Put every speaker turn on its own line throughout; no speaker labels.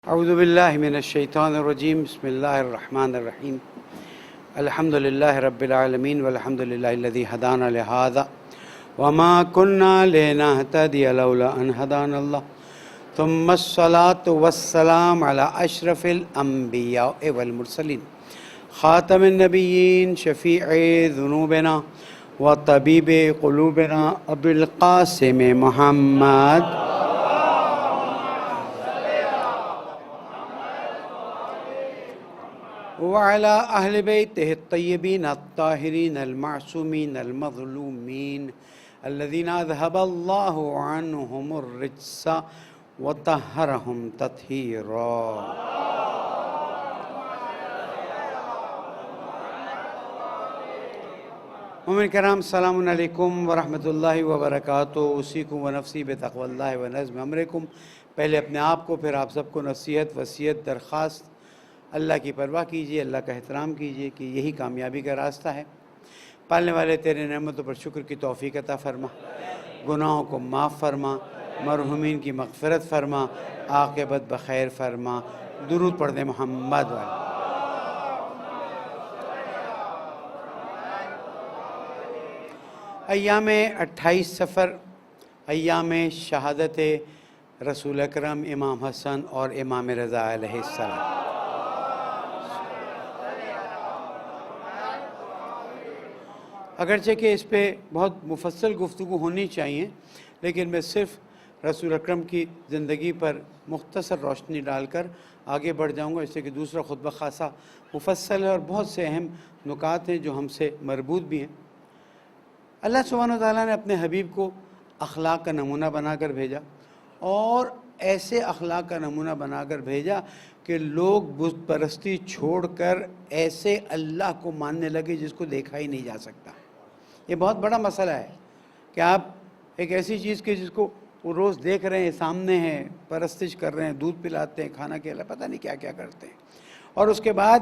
اعوذ باللہ من الشیطان الرجیم بسم اللہ الرحمن الرحیم الحمد للہ رب العالمین والحمد للہ الذی ہدانا لہذا وما كنا لنهتدی لولا ان ہدانا اللہ ثم الصلاة والسلام علی اشرف الانبیاء والمرسلین خاتم النبیین شفیع ذنوبنا وطبیب قلوبنا ابو القاسم محمد وعلى أهل بيته الطيبين الطاهرين المعصومين المظلومين الذين أذهب الله عنهم الرجس وطهرهم تطهيرا. مومن کرام السلام علیکم ورحمۃ اللہ وبرکاتہ. اوصیکم ونفسی بتقوی اللہ ونظم امرکم. پہلے اپنے آپ کو پھر آپ سب کو نصیحت وصیت درخواست. اللہ کی پرواہ کیجئے، اللہ کا احترام کیجئے کہ یہی کامیابی کا راستہ ہے. پالنے والے تیرے نعمتوں پر شکر کی توفیق عطا فرما، گناہوں کو معاف فرما، مرحومین کی مغفرت فرما، عاقبت بخیر فرما. درود پڑھ دیں محمد والے. ایام 28 سفر، ایام شہادت رسول اکرم امام حسن اور امام رضا علیہ السلام. اگرچہ کہ اس پہ بہت مفصل گفتگو ہونی چاہیے، لیکن میں صرف رسول اکرم کی زندگی پر مختصر روشنی ڈال کر آگے بڑھ جاؤں گا، اس سے کہ دوسرا خطبہ خاصا مفصل ہے اور بہت سے اہم نکات ہیں جو ہم سے مربوط بھی ہیں. اللہ سبحانہ وتعالیٰ نے اپنے حبیب کو اخلاق کا نمونہ بنا کر بھیجا، اور ایسے اخلاق کا نمونہ بنا کر بھیجا کہ لوگ بت پرستی چھوڑ کر ایسے اللہ کو ماننے لگے جس کو دیکھا ہی نہیں جا سکتا. یہ بہت بڑا مسئلہ ہے کہ آپ ایک ایسی چیز کے جس کو وہ روز دیکھ رہے ہیں، سامنے ہیں، پرستش کر رہے ہیں، دودھ پلاتے ہیں، کھانا کھلا، پتہ نہیں کیا کیا کرتے ہیں، اور اس کے بعد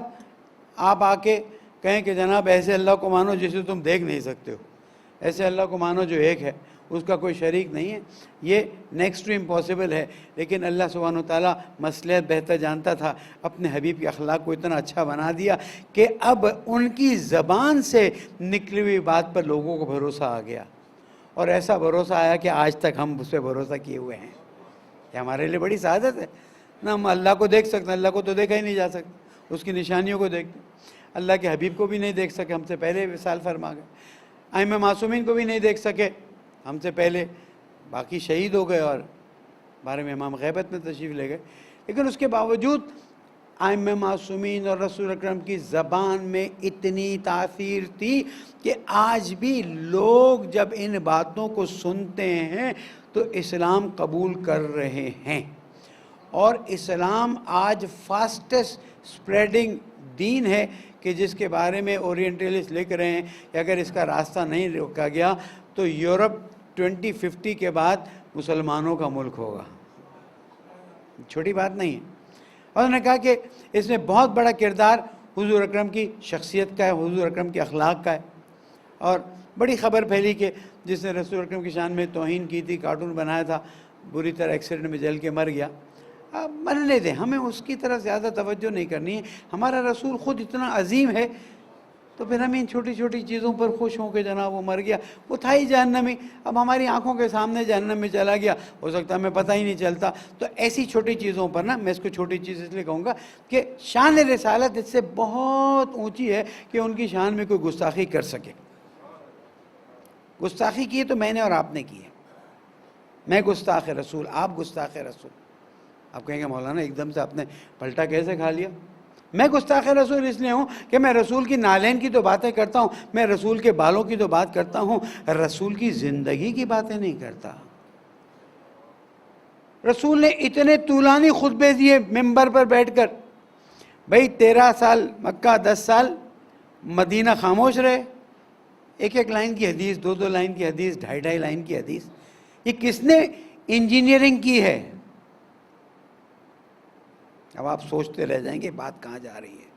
آپ آ کے کہیں کہ جناب ایسے اللہ کو مانو جسے تم دیکھ نہیں سکتے ہو، ایسے اللہ کو مانو جو ایک ہے، اس کا کوئی شریک نہیں ہے. یہ نیکسٹ ٹو امپاسبل ہے. لیکن اللہ سبحانہ وتعالیٰ مصلحت بہتر جانتا تھا، اپنے حبیب کے اخلاق کو اتنا اچھا بنا دیا کہ اب ان کی زبان سے نکلی ہوئی بات پر لوگوں کو بھروسہ آ گیا، اور ایسا بھروسہ آیا کہ آج تک ہم اس پہ بھروسہ کیے ہوئے ہیں. یہ ہمارے لیے بڑی سعادت ہے نا. ہم اللہ کو دیکھ سکتے ہیں، اللہ کو تو دیکھا ہی نہیں جا سکتا، اس کی نشانیوں کو دیکھتے. اللہ کے حبیب کو بھی نہیں دیکھ سکے، ہم سے پہلے وصال فرما گئے. ائمہ معصومین کو بھی نہیں دیکھ سکے، ہم سے پہلے، باقی شہید ہو گئے اور بارے میں امام غیبت میں تشریف لے گئے. لیکن اس کے باوجود ائمہ معصومین اور رسول اکرم کی زبان میں اتنی تاثیر تھی کہ آج بھی لوگ جب ان باتوں کو سنتے ہیں تو اسلام قبول کر رہے ہیں. اور اسلام آج فاسٹسٹ سپریڈنگ دین ہے کہ جس کے بارے میں اورینٹلسٹ لکھ رہے ہیں کہ اگر اس کا راستہ نہیں روکا گیا تو یورپ 2050 کے بعد مسلمانوں کا ملک ہوگا. چھوٹی بات نہیں ہے. اور انہوں نے کہا کہ اس میں بہت بڑا کردار حضور اکرم کی شخصیت کا ہے، حضور اکرم کے اخلاق کا ہے. اور بڑی خبر پھیلی کہ جس نے رسول اکرم کی شان میں توہین کی تھی، کارٹون بنایا تھا، بری طرح ایکسیڈنٹ میں جل کے مر گیا. اب مرنے دیں، ہمیں اس کی طرف زیادہ توجہ نہیں کرنی ہے. ہمارا رسول خود اتنا عظیم ہے تو پھر ہمیں ان چھوٹی چھوٹی چیزوں پر خوش ہوں کہ جناب وہ مر گیا، وہ تھا ہی جہنمی، اب ہماری آنکھوں کے سامنے جہنم میں چلا گیا، ہو سکتا ہے ہمیں پتہ ہی نہیں چلتا. تو ایسی چھوٹی چیزوں پر نا، میں اس کو چھوٹی چیز اس لیے کہوں گا کہ شان رسالت اس سے بہت اونچی ہے کہ ان کی شان میں کوئی گستاخی کر سکے. گستاخی کی ہے تو میں نے اور آپ نے کی ہے. میں گستاخ رسول، آپ گستاخ رسول. آپ کہیں گے مولانا ایک دم سے آپ نے پلٹا کیسے کھا لیا؟ میں گستاخ رسول اس لیے ہوں کہ میں رسول کی نالین کی تو باتیں کرتا ہوں، میں رسول کے بالوں کی تو بات کرتا ہوں، رسول کی زندگی کی باتیں نہیں کرتا. رسول نے اتنے طولانی خطبے دیے ممبر پر بیٹھ کر. بھئی 13 سال مکہ، 10 سال مدینہ خاموش رہے. ایک ایک لائن کی حدیث، 2 لائن کی حدیث، 2.5 لائن کی حدیث. یہ کس نے انجینئرنگ کی ہے؟ اب آپ سوچتے رہ جائیں گے بات کہاں جا رہی ہے.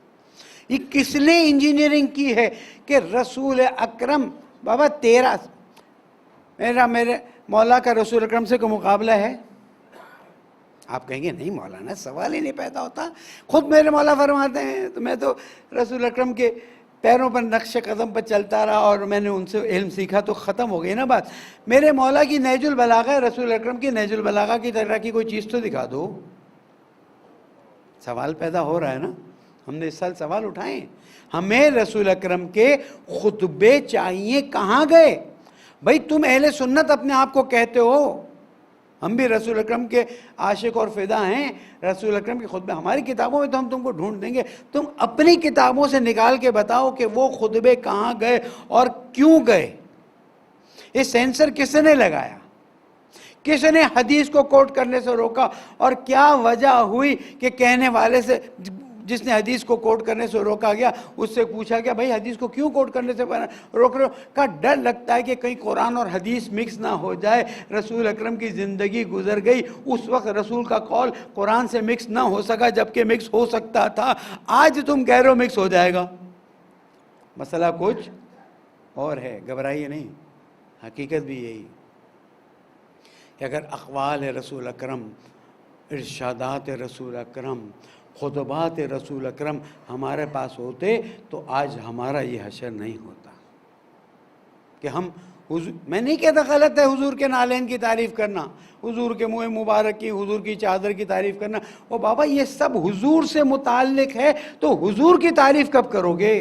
یہ کس نے انجینئرنگ کی ہے کہ رسول اکرم، بابا 13 میرے مولا کا رسول اکرم سے کوئی مقابلہ ہے؟ آپ کہیں گے نہیں مولانا سوال ہی نہیں پیدا ہوتا، خود میرے مولا فرماتے ہیں، تو میں تو رسول اکرم کے پیروں پر نقش قدم پر چلتا رہا اور میں نے ان سے علم سیکھا، تو ختم ہو گئی نا بات۔ میرے مولا کی نہج البلاغہ، رسول اکرم کی نہج البلاغہ کی طرح کی کوئی چیز تو دکھا دو۔ سوال پیدا ہو رہا ہے نا، ہم نے اس سال سوال اٹھائے، ہمیں رسول اکرم کے خطبے چاہیے، کہاں گئے بھائی؟ تم اہل سنت اپنے آپ کو کہتے ہو، ہم بھی رسول اکرم کے عاشق اور فدا ہیں، رسول اکرم کے خطبے ہماری کتابوں میں تو ہم تم کو ڈھونڈ دیں گے، تم اپنی کتابوں سے نکال کے بتاؤ کہ وہ خطبے کہاں گئے اور کیوں گئے۔ یہ سینسر کس نے لگایا؟ کس نے حدیث کو کوٹ کرنے سے روکا؟ اور کیا وجہ ہوئی کہ کہنے والے سے، جس نے حدیث کو کوٹ کرنے سے روکا گیا، اس سے پوچھا گیا بھائی حدیث کو کیوں کوٹ کرنے سے روک رہے ہو؟ کا ڈر لگتا ہے کہ کہیں قرآن اور حدیث مکس نہ ہو جائے۔ رسول اکرم کی زندگی گزر گئی، اس وقت رسول کا قول قرآن سے مکس نہ ہو سکا، جبکہ مکس ہو سکتا تھا۔ آج تم کہہ رہے ہو مکس ہو جائے گا۔ مسئلہ کچھ اور ہے، گھبرائیے نہیں، حقیقت بھی یہی کہ اگر اقوال رسول اکرم، ارشادات رسول اکرم، خطبات رسول اکرم ہمارے پاس ہوتے تو آج ہمارا یہ حشر نہیں ہوتا کہ ہم میں نہیں کہتا غلط ہے حضور کے نالین کی تعریف کرنا، حضور کے منہ مبارک کی، حضور کی چادر کی تعریف کرنا، او بابا یہ سب حضور سے متعلق ہے، تو حضور کی تعریف کب کرو گے؟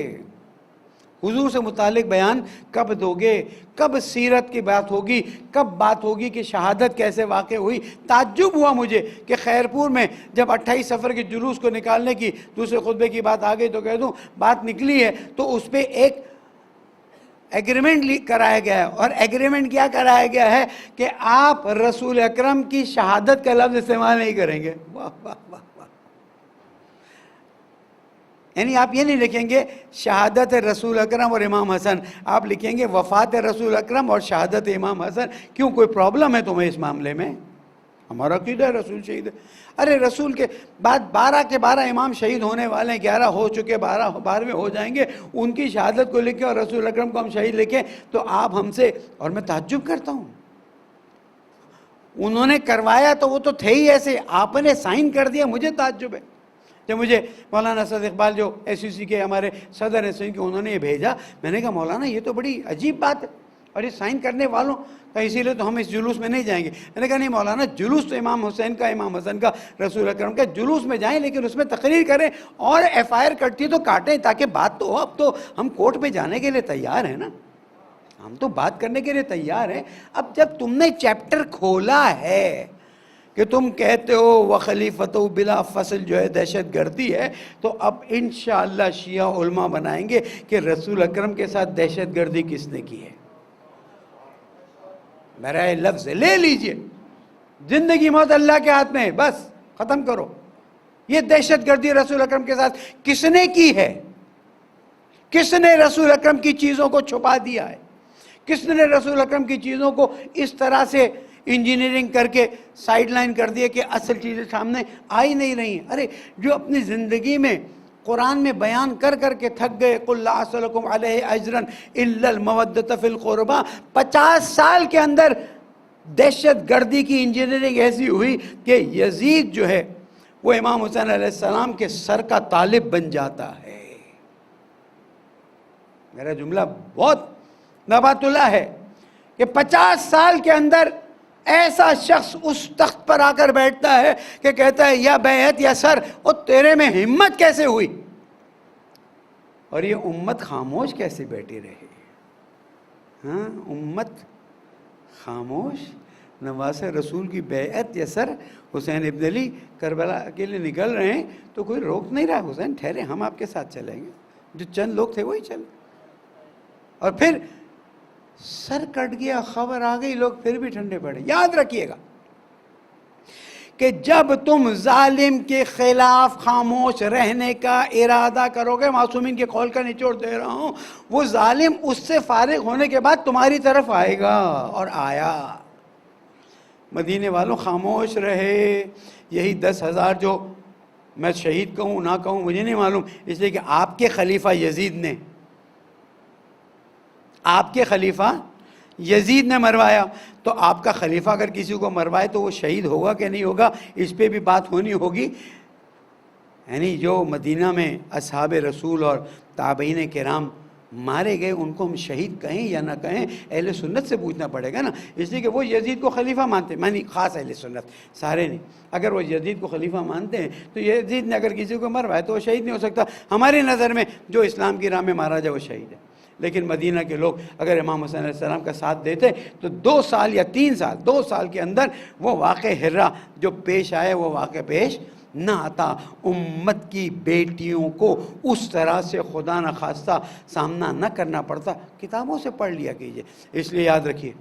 حضور سے متعلق بیان کب دو گے؟ کب سیرت کی بات ہوگی؟ کب بات ہوگی کہ شہادت کیسے واقع ہوئی؟ تعجب ہوا مجھے کہ خیرپور میں جب 28 سفر کے جلوس کو نکالنے کی دوسرے خطبے کی بات آ گئی تو کہہ دوں بات نکلی ہے تو اس پہ ایک ایگریمنٹ کرایا گیا ہے، اور ایگریمنٹ کیا کرایا گیا ہے کہ آپ رسول اکرم کی شہادت کا لفظ استعمال نہیں کریں گے۔ واہ واہ واہ، یعنی آپ یہ نہیں لکھیں گے شہادت رسول اکرم اور امام حسن، آپ لکھیں گے وفات رسول اکرم اور شہادت امام حسن۔ کیوں، کوئی پرابلم ہے تمہیں اس معاملے میں؟ ہمارا عقیدہ ہے رسول شہید ہے۔ ارے رسول کے بعد 12 کے 12 امام شہید ہونے والے ہیں، 11 ہو چکے، 12ویں ہو جائیں گے، ان کی شہادت کو لکھیں اور رسول اکرم کو ہم شہید لکھیں تو آپ ہم سے، اور میں تعجب کرتا ہوں، انہوں نے کروایا تو وہ تو تھے ہی ایسے، آپ نے سائن کر دیا، مجھے تعجب ہے۔ جب مجھے مولانا اسد اقبال جو SUC کے ہمارے صدر ہیں سندھ کے، انہوں نے یہ بھیجا، میں نے کہا مولانا یہ تو بڑی عجیب بات ہے، اور یہ سائن کرنے والوں کا، اسی لیے تو ہم اس جلوس میں نہیں جائیں گے۔ میں نے کہا نہیں مولانا، جلوس تو امام حسین کا، امام حسن کا، رسول اکرم کا، جلوس میں جائیں لیکن اس میں تقریر کریں، اور FIR کٹتی تو کاٹیں تاکہ بات تو ہو۔ اب تو ہم کورٹ میں جانے کے لیے تیار ہیں نا، ہم تو بات کرنے کے لیے تیار ہیں۔ اب جب تم نے چیپٹر کھولا ہے کہ تم کہتے ہو وخلیفۃ بلا فصل جو ہے دہشت گردی ہے، تو اب انشاءاللہ شیعہ علماء بنائیں گے کہ رسول اکرم کے ساتھ دہشت گردی کس نے کی ہے۔ میرا یہ لفظ لے لیجئے، زندگی موت اللہ کے ہاتھ میں ہے، بس ختم کرو۔ یہ دہشت گردی رسول اکرم کے ساتھ کس نے کی ہے؟ کس نے رسول اکرم کی چیزوں کو چھپا دیا ہے؟ کس نے رسول اکرم کی چیزوں کو اس طرح سے انجینئرنگ کر کے سائیڈ لائن کر دیا کہ اصل چیزیں سامنے آئی نہیں رہی ہیں؟ ارے جو اپنی زندگی میں قرآن میں بیان کر کر کے تھک گئے، قُلْ لَا أَسْأَلُكُمْ عَلَيْهِ أَجْرًا إِلَّا الْمَوَدَّةَ فِي الْقُرْبَى، 50 سال کے اندر دہشت گردی کی انجینئرنگ ایسی ہوئی کہ یزید جو ہے وہ امام حسین علیہ السلام کے سر کا طالب بن جاتا ہے۔ میرا جملہ بہت نبات اللہ ہے کہ 50 سال کے اندر ایسا شخص اس تخت پر آ کر بیٹھتا ہے کہ کہتا ہے یا بیعت یا سر، اور تیرے میں ہمت کیسے ہوئی؟ اور یہ امت خاموش کیسے بیٹھی رہی؟ ہاں، امت خاموش، نواز رسول کی بیعت یا سر، حسین ابن علی کربلا کے لیے نکل رہے ہیں تو کوئی روک نہیں رہا، حسین ٹھہرے، ہم آپ کے ساتھ چلیں گے، جو چند لوگ تھے وہی چلے، اور پھر سر کٹ گیا، خبر آ گئی، لوگ پھر بھی ٹھنڈے پڑے۔ یاد رکھیے گا کہ جب تم ظالم کے خلاف خاموش رہنے کا ارادہ کرو گے، معصومین کے قول کا نچوڑ دے رہا ہوں، وہ ظالم اس سے فارغ ہونے کے بعد تمہاری طرف آئے گا، اور آیا۔ مدینے والوں خاموش رہے، یہی 10,000 جو میں شہید کہوں نہ کہوں مجھے نہیں معلوم، اس لیے کہ آپ کے خلیفہ یزید نے، آپ کے خلیفہ یزید نے مروایا، تو آپ کا خلیفہ اگر کسی کو مروائے تو وہ شہید ہوگا کہ نہیں ہوگا، اس پہ بھی بات ہونی ہوگی۔ یعنی جو مدینہ میں اصحاب رسول اور تابعین کرام مارے گئے ان کو ہم شہید کہیں یا نہ کہیں، اہل سنت سے پوچھنا پڑے گا نا، اس لیے کہ وہ یزید کو خلیفہ مانتے، مانی خاص اہل سنت، سارے نہیں۔ اگر وہ یزید کو خلیفہ مانتے ہیں تو یزید نے اگر کسی کو مروائے تو وہ شہید نہیں ہو سکتا۔ ہماری نظر میں جو اسلام کی راہ میں مارا جائے وہ شہید ہے، لیکن مدینہ کے لوگ اگر امام حسین علیہ السلام کا ساتھ دیتے تو 2 سال یا 3 سال، 2 سال کے اندر وہ واقعہ ہرہ جو پیش آئے وہ واقعہ پیش نہ آتا۔ امت کی بیٹیوں کو اس طرح سے خدا نخواستہ سامنا نہ کرنا پڑتا۔ کتابوں سے پڑھ لیا کیجئے۔ اس لیے یاد رکھیے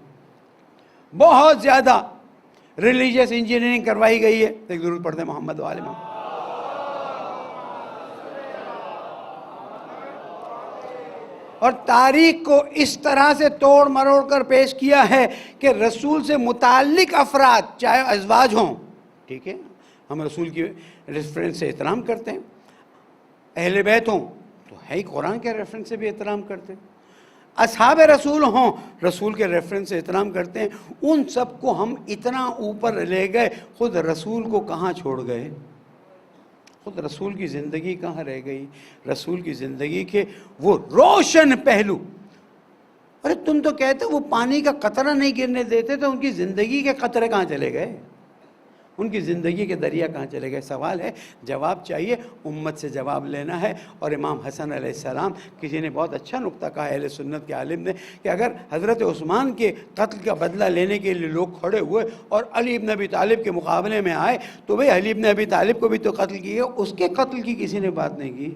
بہت زیادہ ریلیجیس انجینئرنگ کروائی گئی ہے۔ ایک ضرور پڑھتے ہیں محمد وآل محمد۔ اور تاریخ کو اس طرح سے توڑ مروڑ کر پیش کیا ہے کہ رسول سے متعلق افراد چاہے ازواج ہوں، ٹھیک ہے، ہم رسول کی ریفرنس سے احترام کرتے ہیں، اہل بیت ہوں تو ہے ہی قرآن کے ریفرنس سے بھی احترام کرتے ہیں، اصحاب رسول ہوں رسول کے ریفرنس سے احترام کرتے ہیں۔ ان سب کو ہم اتنا اوپر لے گئے، خود رسول کو کہاں چھوڑ گئے؟ خود رسول کی زندگی کہاں رہ گئی؟ رسول کی زندگی کے وہ روشن پہلو، ارے تم تو کہتے وہ پانی کا قطرہ نہیں گرنے دیتے، تو ان کی زندگی کے قطرے کہاں چلے گئے؟ ان کی زندگی کے دریا کہاں چلے گئے؟ سوال ہے، جواب چاہیے، امت سے جواب لینا ہے۔ اور امام حسن علیہ السلام، کسی نے بہت اچھا نقطہ کہا اہل سنت کے عالم نے کہ اگر حضرت عثمان کے قتل کا بدلہ لینے کے لیے لوگ کھڑے ہوئے اور علی ابن ابی طالب کے مقابلے میں آئے تو بھئی علی ابن ابی طالب کو بھی تو قتل کیا، اس کے قتل کی کسی نے بات نہیں کی،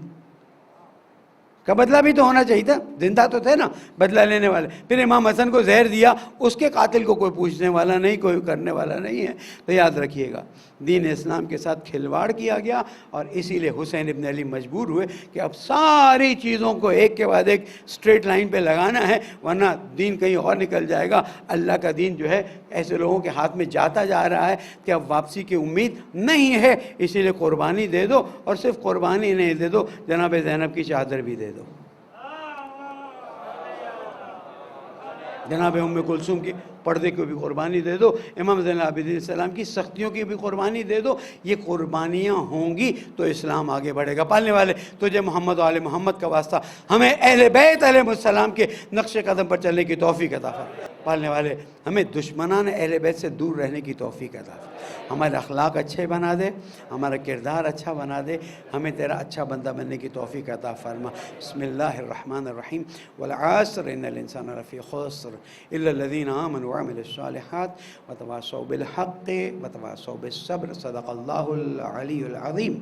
کا بدلہ بھی تو ہونا چاہیے تھا، زندہ تو تھے نا بدلہ لینے والے۔ پھر امام حسن کو زہر دیا، اس کے قاتل کو کوئی پوچھنے والا نہیں، کوئی کرنے والا نہیں ہے۔ تو یاد رکھیے گا دین اسلام کے ساتھ کھلواڑ کیا گیا، اور اسی لیے حسین ابن علی مجبور ہوئے کہ اب ساری چیزوں کو ایک کے بعد ایک سٹریٹ لائن پہ لگانا ہے، ورنہ دین کہیں اور نکل جائے گا۔ اللہ کا دین جو ہے ایسے لوگوں کے ہاتھ میں جاتا جا رہا ہے کہ اب واپسی کی امید نہیں ہے، اسی لیے قربانی دے دو، اور صرف قربانی نہیں دے دو، جناب زینب کی چادر بھی دے دو، جناب ام کلثوم کی پردے کو بھی قربانی دے دو، امام زین العابدین السلام کی سختیوں کی بھی قربانی دے دو۔ یہ قربانیاں ہوں گی تو اسلام آگے بڑھے گا۔ پالنے والے تجھے محمد و آل محمد کا واسطہ ہمیں اہل بیت علیہ السلام کے نقش قدم پر چلنے کی توفیق عطا فرما۔ پالنے والے ہمیں دشمنان اہل بیت سے دور رہنے کی توفیق عطا فرما۔ ہمارے اخلاق اچھے بنا دے، ہمارا کردار اچھا بنا دے، ہمیں تیرا اچھا بندہ بننے کی توفیق عطا فرما۔ بسم اللہ الرحمن الرحیم۔ والعصر ان الانسان لفی خسر الا الذین آمنوا وعملوا الصالحات وتواصوا بالحق وتواصوا بالصبر۔ صدق اللہ العلی العظیم۔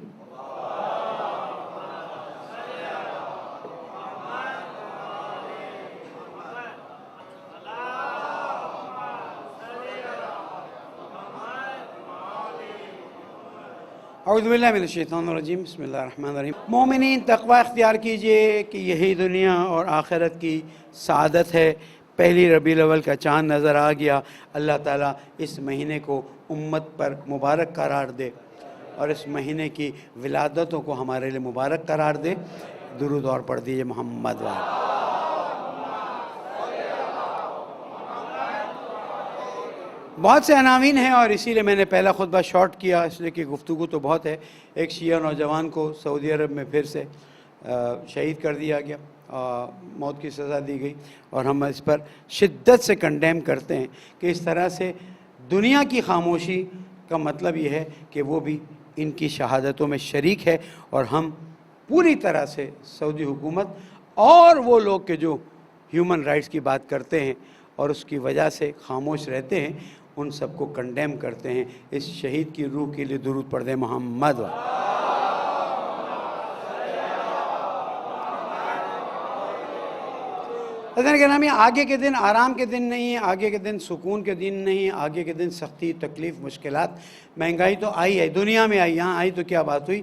اعوذ باللہ من الشیطان الرجیم، بسم اللہ الرحمن الرحیم۔ مومنین تقوی اختیار کیجئے کہ یہی دنیا اور آخرت کی سعادت ہے۔ پہلی ربیع الاول کا چاند نظر آ گیا، اللہ تعالیٰ اس مہینے کو امت پر مبارک قرار دے اور اس مہینے کی ولادتوں کو ہمارے لیے مبارک قرار دے۔ درود اور پڑھ دیجئے محمد وآلہ۔ بہت سے عناوین ہیں اور اسی لیے میں نے پہلا خطبہ شارٹ کیا، اس لیے کہ گفتگو تو بہت ہے۔ ایک شیعہ نوجوان کو سعودی عرب میں پھر سے شہید کر دیا گیا، موت کی سزا دی گئی، اور ہم اس پر شدت سے کنڈیم کرتے ہیں کہ اس طرح سے دنیا کی خاموشی کا مطلب یہ ہے کہ وہ بھی ان کی شہادتوں میں شریک ہے، اور ہم پوری طرح سے سعودی حکومت اور وہ لوگ کے جو ہیومن رائٹس کی بات کرتے ہیں اور اس کی وجہ سے خاموش رہتے ہیں، ان سب کو کنڈیم کرتے ہیں۔ اس شہید کی روح کے لیے درود پڑھ دیں محمد وآلہ۔ حضرت گرامی، آگے کے دن آرام کے دن نہیں ہیں، آگے کے دن سکون کے دن نہیں ہیں، آگے کے دن سختی، تکلیف، مشکلات، مہنگائی تو آئی ہے، دنیا میں آئی، یہاں آئی تو کیا بات ہوئی،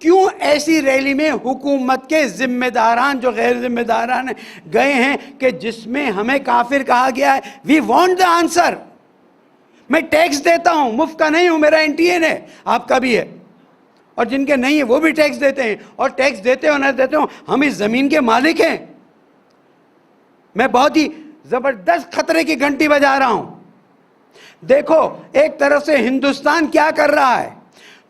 کیوں ایسی ریلی میں حکومت کے ذمہ داران جو غیر ذمہ داران گئے ہیں کہ جس میں ہمیں کافر کہا گیا ہے؟ We want the answer. میں ٹیکس دیتا ہوں، مفت کا نہیں ہوں، میرا NTA ہے، آپ کا بھی ہے، اور جن کے نہیں ہے وہ بھی ٹیکس دیتے ہیں، اور ٹیکس دیتے ہو نہ دیتے ہو ہم اس زمین کے مالک ہیں. میں بہت ہی زبردست خطرے کی گھنٹی بجا رہا ہوں. دیکھو ایک طرف سے ہندوستان کیا کر رہا ہے،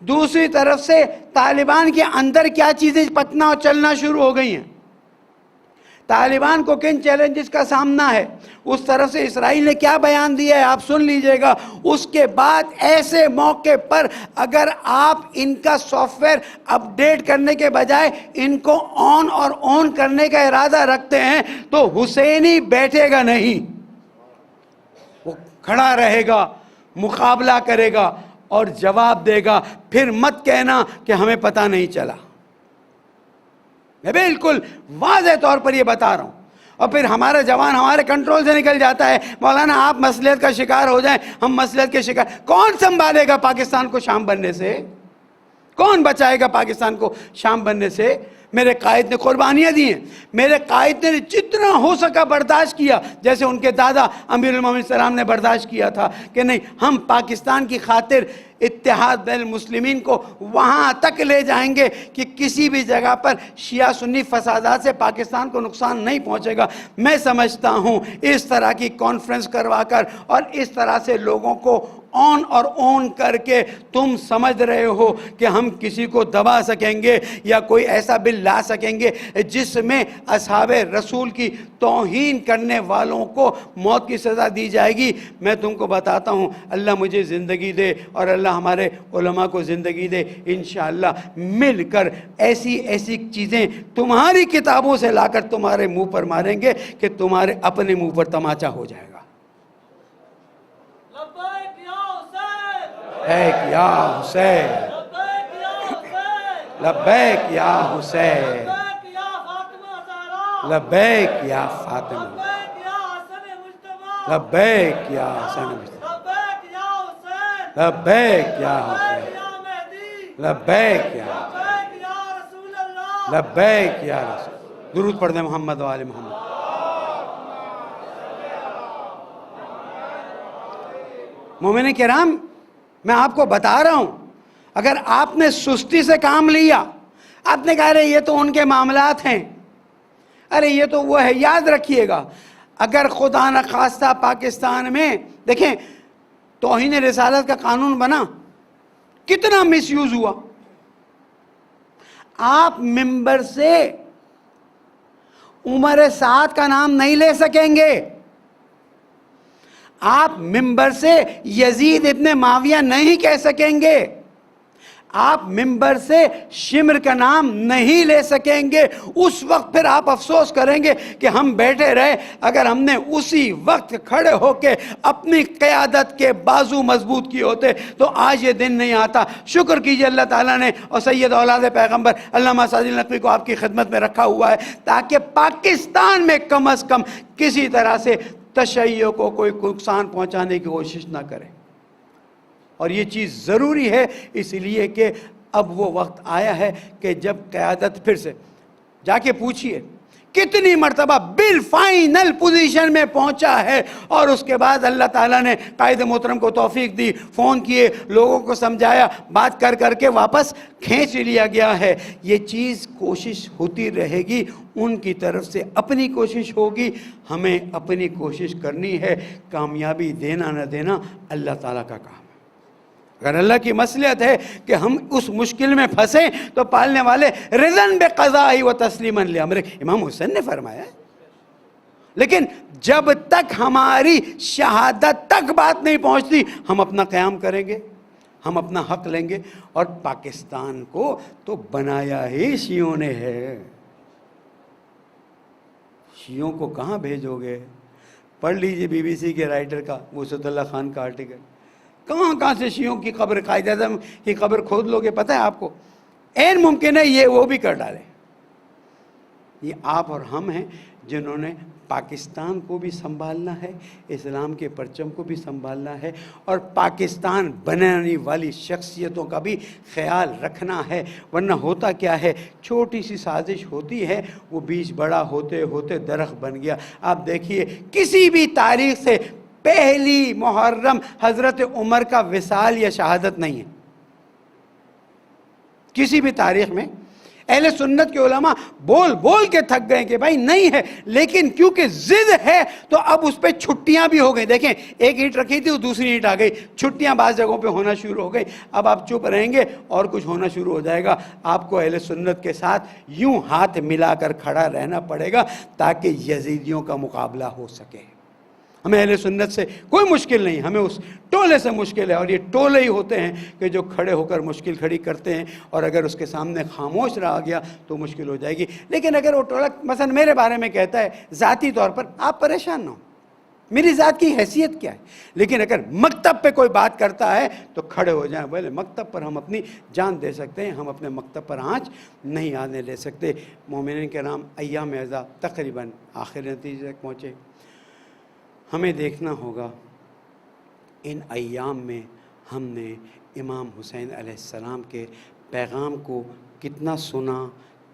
دوسری طرف سے طالبان کے اندر کیا چیزیں پکنا اور چلنا شروع ہو گئی ہیں. طالبان کو کن چیلنجز کا سامنا ہے، اس طرف سے اسرائیل نے کیا بیان دیا ہے آپ سن لیجئے گا. اس کے بعد ایسے موقع پر اگر آپ ان کا سافٹ ویئر اپڈیٹ کرنے کے بجائے ان کو آن اور آن کرنے کا ارادہ رکھتے ہیں تو حسینی بیٹھے گا نہیں، وہ کھڑا رہے گا، مقابلہ کرے گا اور جواب دے گا. پھر مت کہنا کہ ہمیں پتہ نہیں چلا. میں بالکل واضح طور پر یہ بتا رہا ہوں. اور پھر ہمارا جوان ہمارے کنٹرول سے نکل جاتا ہے، مولانا آپ مصلحت کا شکار ہو جائیں، ہم مصلحت کے شکار. کون سنبھالے گا پاکستان کو شام بننے سے؟ کون بچائے گا پاکستان کو شام بننے سے؟ میرے قائد نے قربانیاں دی ہیں، میرے قائد نے جتنا ہو سکا برداشت کیا، جیسے ان کے دادا امیر المومنین السلام نے برداشت کیا تھا کہ نہیں ہم پاکستان کی خاطر اتحاد بین المسلمین کو وہاں تک لے جائیں گے کہ کسی بھی جگہ پر شیعہ سنی فسادات سے پاکستان کو نقصان نہیں پہنچے گا. میں سمجھتا ہوں اس طرح کی کانفرنس کروا کر اور اس طرح سے لوگوں کو آن اور آن کر کے تم سمجھ رہے ہو کہ ہم کسی کو دبا سکیں گے یا کوئی ایسا بل لا سکیں گے جس میں اصحاب رسول کی توہین کرنے والوں کو موت کی سزا دی جائے گی. میں تم کو بتاتا ہوں، اللہ مجھے زندگی دے اور اللہ ہمارے علماء کو زندگی دے، انشاءاللہ مل کر ایسی ایسی چیزیں تمہاری کتابوں سے لا کر تمہارے منہ پر ماریں گے کہ تمہارے اپنے منہ پر تماچا ہو جائے گا. لبیک یا حسین، لبیک یا حسین، لبیک یا فاطمہ، لبیک یا حسن مجتبی، لبیک یا حسین، لبیک یا لبیک یا رسول. درود پڑھ دیں محمد و آل محمد. مومنین کرام، میں آپ کو بتا رہا ہوں، اگر آپ نے سستی سے کام لیا، آپ نے کہا رہے یہ تو ان کے معاملات ہیں، ارے یہ تو وہ ہے، یاد رکھیے گا اگر خدا نخواستہ پاکستان میں دیکھیں توہین رسالت کا قانون بنا، کتنا مس یوز ہوا. آپ ممبر سے عمر سعد کا نام نہیں لے سکیں گے، آپ ممبر سے یزید ابن معاویہ نہیں کہہ سکیں گے، آپ ممبر سے شمر کا نام نہیں لے سکیں گے. اس وقت پھر آپ افسوس کریں گے کہ ہم بیٹھے رہے، اگر ہم نے اسی وقت کھڑے ہو کے اپنی قیادت کے بازو مضبوط کیے ہوتے تو آج یہ دن نہیں آتا. شکر کیجئے اللہ تعالیٰ نے اور سید اولاد پیغمبر علامہ سعدی نقوی کو آپ کی خدمت میں رکھا ہوا ہے تاکہ پاکستان میں کم از کم کسی طرح سے تشیع کو کوئی نقصان پہنچانے کی کوشش نہ کرے. اور یہ چیز ضروری ہے اس لیے کہ اب وہ وقت آیا ہے کہ جب قیادت پھر سے جا کے پوچھئے کتنی مرتبہ بالفائنل پوزیشن میں پہنچا ہے، اور اس کے بعد اللہ تعالیٰ نے قائد محترم کو توفیق دی، فون کیے، لوگوں کو سمجھایا، بات کر کر کے واپس کھینچ لیا گیا ہے. یہ چیز کوشش ہوتی رہے گی، ان کی طرف سے اپنی کوشش ہوگی، ہمیں اپنی کوشش کرنی ہے. کامیابی دینا نہ دینا اللہ تعالیٰ کا کام ہے. اگر اللہ کی مصلحت ہے کہ ہم اس مشکل میں پھنسیں تو پالنے والے رضن بقضاء و تسلیما لامر، امام حسین نے فرمایا ہے. لیکن جب تک ہماری شہادت تک بات نہیں پہنچتی ہم اپنا قیام کریں گے، ہم اپنا حق لیں گے. اور پاکستان کو تو بنایا ہی شیعوں نے ہے، شیعوں کو کہاں بھیجو گے؟ پڑھ لیجئے BBC کے رائٹر کا، وسعت اللہ خان کا آرٹیکل. کہاں سے شیعوں کی قبر، قائد اعظم کی قبر کھود لو گے؟ پتہ ہے آپ کو این ممکن ہے یہ وہ بھی کر ڈالے. یہ آپ اور ہم ہیں جنہوں نے پاکستان کو بھی سنبھالنا ہے، اسلام کے پرچم کو بھی سنبھالنا ہے، اور پاکستان بنانے والی شخصیتوں کا بھی خیال رکھنا ہے۔ ورنہ ہوتا کیا ہے، چھوٹی سی سازش ہوتی ہے، وہ بیچ بڑا ہوتے ہوتے درخت بن گیا۔ آپ دیکھیے کسی بھی تاریخ سے پہلی محرم حضرت عمر کا وصال یا شہادت نہیں ہے، کسی بھی تاریخ میں۔ اہل سنت کے علماء بول بول کے تھک گئے کہ بھائی نہیں ہے، لیکن کیونکہ ضد ہے تو اب اس پہ چھٹیاں بھی ہو گئی۔ دیکھیں ایک اینٹ رکھی تھی، دوسری اینٹ آ گئی، چھٹیاں بعض جگہوں پہ ہونا شروع ہو گئی۔ اب آپ چپ رہیں گے اور کچھ ہونا شروع ہو جائے گا۔ آپ کو اہل سنت کے ساتھ یوں ہاتھ ملا کر کھڑا رہنا پڑے گا تاکہ یزیدیوں کا مقابلہ ہو سکے۔ ہمیں اہل سنت سے کوئی مشکل نہیں، ہمیں اس ٹولے سے مشکل ہے، اور یہ ٹولے ہی ہوتے ہیں کہ جو کھڑے ہو کر مشکل کھڑی کرتے ہیں، اور اگر اس کے سامنے خاموش رہا گیا تو مشکل ہو جائے گی۔ لیکن اگر وہ ٹولہ مثلا میرے بارے میں کہتا ہے ذاتی طور پر، آپ پریشان نہ ہو، میری ذات کی حیثیت کیا ہے، لیکن اگر مکتب پہ کوئی بات کرتا ہے تو کھڑے ہو جائیں۔ بولے مکتب پر ہم اپنی جان دے سکتے ہیں، ہم اپنے مکتب پر آنچ نہیں آنے لے سکتے۔ مومنین کرام، ایام اعزا تقریباً آخر نتیجے تک پہنچے۔ ہمیں دیکھنا ہوگا ان ایام میں ہم نے امام حسین علیہ السلام کے پیغام کو کتنا سنا،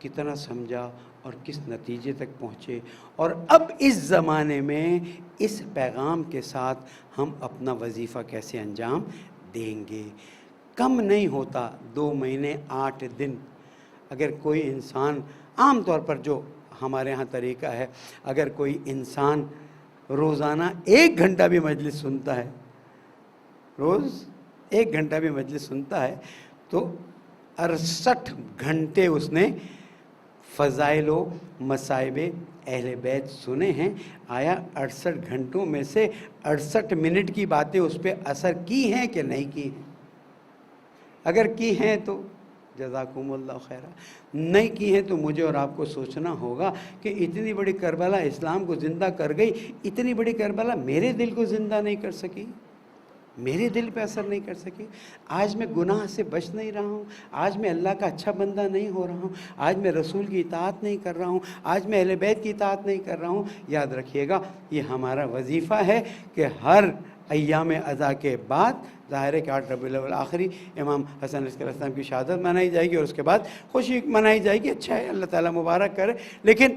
کتنا سمجھا اور کس نتیجے تک پہنچے، اور اب اس زمانے میں اس پیغام کے ساتھ ہم اپنا وظیفہ کیسے انجام دیں گے۔ کم نہیں ہوتا 2 مہینے 8 دن۔ اگر کوئی انسان، عام طور پر جو ہمارے ہاں طریقہ ہے، اگر کوئی انسان روزانہ 1 گھنٹہ بھی مجلس سنتا ہے، روز 1 گھنٹہ بھی مجلس سنتا ہے، تو 68 گھنٹے اس نے فضائل و مصائب اہل بیت سنے ہیں۔ آیا 68 گھنٹوں میں سے 68 منٹ کی باتیں اس پہ اثر کی ہیں کہ نہیں کی ہیں؟ اگر کی ہیں تو جزاکم اللہ خیرہ، نہیں کی ہیں تو مجھے اور آپ کو سوچنا ہوگا کہ اتنی بڑی کربلا اسلام کو زندہ کر گئی، اتنی بڑی کربلا میرے دل کو زندہ نہیں کر سکی، میرے دل پہ اثر نہیں کر سکی۔ آج میں گناہ سے بچ نہیں رہا ہوں، آج میں اللہ کا اچھا بندہ نہیں ہو رہا ہوں، آج میں رسول کی اطاعت نہیں کر رہا ہوں، آج میں اہل بیت کی اطاعت نہیں کر رہا ہوں۔ یاد رکھیے گا، یہ ہمارا وظیفہ ہے کہ ہر ایام اضحیٰ کے بعد، ظاہر ہے کہ 8 ربیع الاول آخری امام حسن علیہ السلام کی شہادت منائی جائے گی، اور اس کے بعد خوشی منائی جائے گی۔ اچھا ہے، اللہ تعالیٰ مبارک کرے، لیکن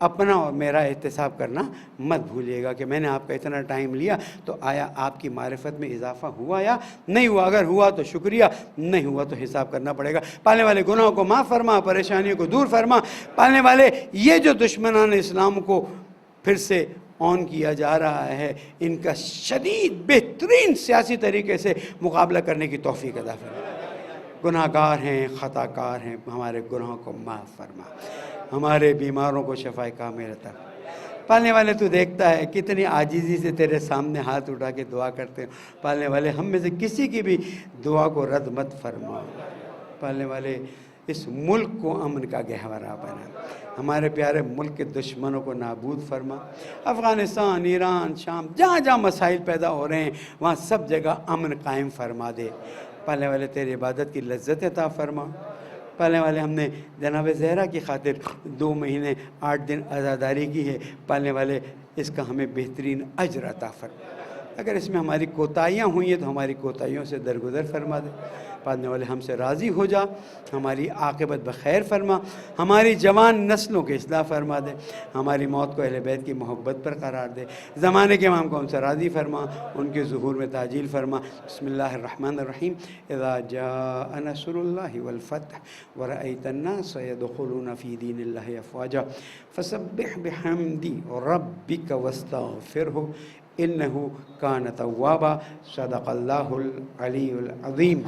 اپنا اور میرا احتساب کرنا مت بھولیے گا کہ میں نے آپ کا اتنا ٹائم لیا تو آیا آپ کی معرفت میں اضافہ ہوا یا نہیں ہوا۔ اگر ہوا تو شکریہ، نہیں ہوا تو حساب کرنا پڑے گا۔ پالنے والے گناہوں کو معاف فرما، پریشانیوں کو دور فرما۔ پالنے والے یہ جو دشمنان اسلام کو پھر سے آن کیا جا رہا ہے، ان کا شدید بہترین سیاسی طریقے سے مقابلہ کرنے کی توفیق عطا فرما۔ گناہ گار ہیں، خطا کار ہیں، ہمارے گناہوں کو معاف فرما، ہمارے بیماروں کو شفائے کامل عطا فرما۔ پالنے والے تو دیکھتا ہے کتنی عاجزی سے تیرے سامنے ہاتھ اٹھا کے دعا کرتے ہیں۔ پالنے والے ہم میں سے کسی کی بھی دعا کو رد مت فرما۔ پالنے والے اس ملک کو امن کا گہوارہ بنا، ہمارے پیارے ملک کے دشمنوں کو نابود فرما۔ افغانستان، ایران، شام، جہاں جہاں مسائل پیدا ہو رہے ہیں وہاں سب جگہ امن قائم فرما دے۔ پالنے والے تیری عبادت کی لذت عطا فرما۔ پالنے والے ہم نے جناب زہرا کی خاطر 2 مہینے 8 دن عزاداری کی ہے، پالنے والے اس کا ہمیں بہترین اجر عطا فرما۔ اگر اس میں ہماری کوتاہیاں ہوئی ہیں تو ہماری کوتاہیوں سے درگزر فرما دے۔ پالنے والے ہم سے راضی ہو جا، ہماری عاقبت بخیر فرما، ہماری جوان نسلوں کے اصلاح فرما دے، ہماری موت کو اہل بیت کی محبت پر قرار دے، زمانے کے امام کو ہم سے راضی فرما، ان کے ظہور میں تعجیل فرما۔ بسم اللہ الرحمن الرحیم۔ اذا جاء نصر اللہ والفتح ورأیت الناس يدخلون فی دین اللہ افواجا فسبح بحمد ربک واستغفرہ انہ کان توابا۔ صدق اللہ العلی العظیم۔